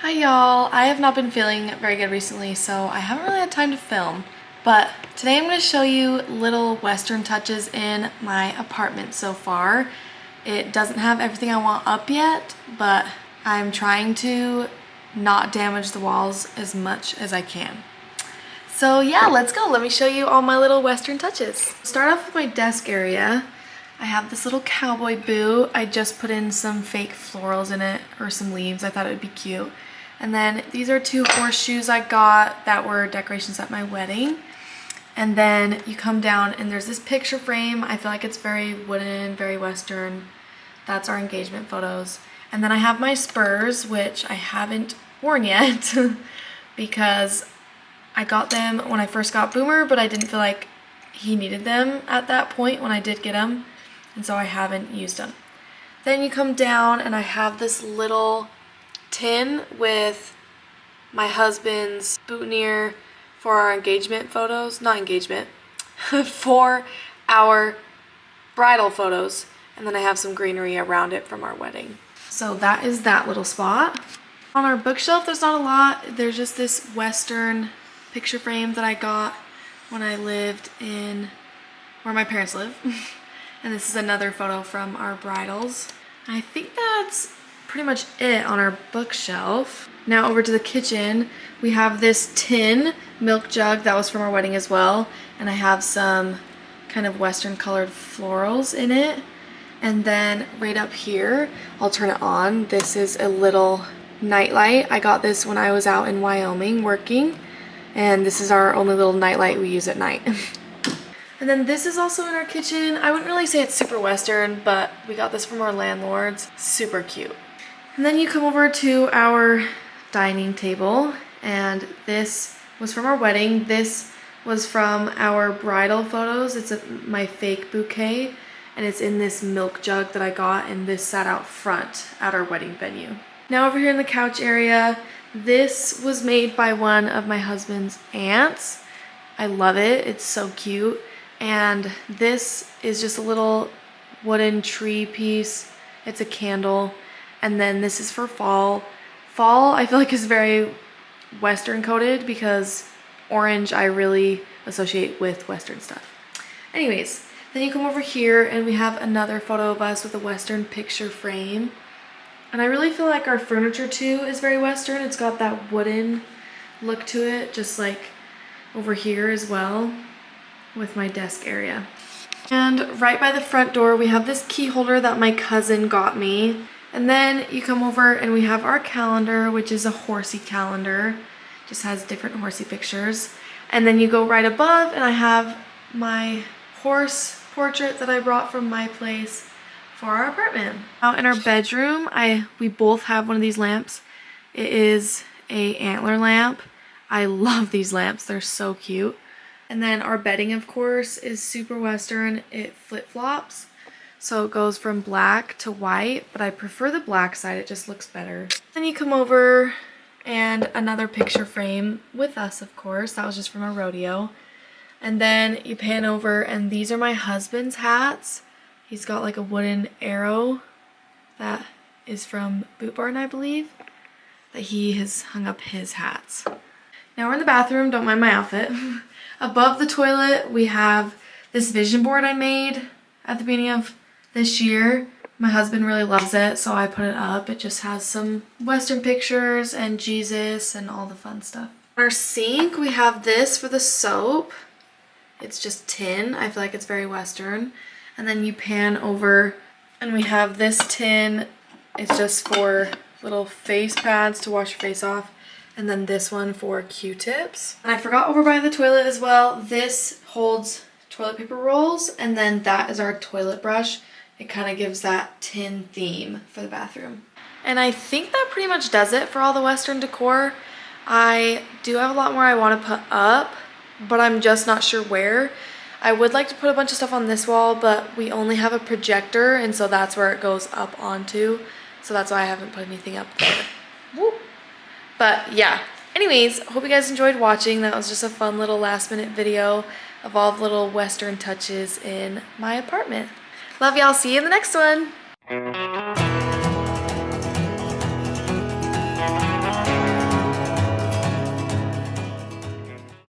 Hi y'all, I have not been feeling very good recently, so I haven't really had time to film. But today I'm going to show you little Western touches in my apartment so far. It doesn't have everything I want up yet, but I'm trying to not damage the walls as much as I can. So yeah, let's go. Let me show you all my little Western touches. Start off with my desk area. I have this little cowboy boot. I just put in some fake florals in it, or some leaves. I thought it would be cute. And then these are two horseshoes I got that were decorations at my wedding. And then you come down and there's this picture frame. I feel like it's very wooden, very Western. That's our engagement photos. And then I have my spurs, which I haven't worn yet because I got them when I first got Boomer, but I didn't feel like he needed them at that point when I did get them. And so I haven't used them. Then you come down and I have this little tin with my husband's boutonniere for our engagement photos, not engagement, for our bridal photos. And then I have some greenery around it from our wedding. So that is that little spot. On our bookshelf, there's not a lot. There's just this Western picture frame that I got when I lived in where my parents live. And this is another photo from our bridals. I think that's pretty much it on our bookshelf. Now over to the kitchen, we have this tin milk jug that was from our wedding as well, and I have some kind of Western colored florals in it. And then right up here, I'll turn it on. This is a little nightlight. I got this when I was out in Wyoming working, and this is our only little nightlight we use at night. And then this is also in our kitchen. I wouldn't really say it's super Western, but we got this from our landlords. Super cute. And then you come over to our dining table, and this was from our wedding. This was from our bridal photos. It's my fake bouquet, and it's in this milk jug that I got, and this sat out front at our wedding venue. Now over here in the couch area, this was made by one of my husband's aunts. I love it. It's so cute. And this is just a little wooden tree piece. It's a candle. And then this is for fall. Fall, I feel like, is very Western coded because orange I really associate with Western stuff. Anyways, then you come over here and we have another photo of us with a Western picture frame. And I really feel like our furniture too is very Western. It's got that wooden look to it, just like over here as well with my desk area. And right by the front door, we have this key holder that my cousin got me. And then you come over and we have our calendar, which is a horsey calendar. Just has different horsey pictures. And then you go right above and I have my horse portrait that I brought from my place for our apartment. Out in our bedroom, we both have one of these lamps. It is a antler lamp. I love these lamps. They're so cute. And then our bedding, of course, is super Western. It flip-flops. So it goes from black to white, but I prefer the black side. It just looks better. Then you come over and another picture frame with us, of course. That was just from a rodeo. And then you pan over and these are my husband's hats. He's got like a wooden arrow that is from Boot Barn, I believe, that he has hung up his hats. Now we're in the bathroom. Don't mind my outfit. Above the toilet, we have this vision board I made at the beginning of this year. My husband really loves it, so I put it up. It just has some Western pictures and Jesus and all the fun stuff. On our sink, we have this for the soap. It's just tin. I feel like it's very Western. And then you pan over and we have this tin. It's just for little face pads to wash your face off. And then this one for Q-tips. And I forgot over by the toilet as well, this holds toilet paper rolls, and then that is our toilet brush. It kind of gives that tin theme for the bathroom. And I think that pretty much does it for all the Western decor. I do have a lot more I want to put up, but I'm just not sure where. I would like to put a bunch of stuff on this wall, but we only have a projector, and so that's where it goes up onto. So that's why I haven't put anything up there. Woo. But yeah, anyways, hope you guys enjoyed watching. That was just a fun little last minute video of all the little Western touches in my apartment. Love y'all. See you in the next one.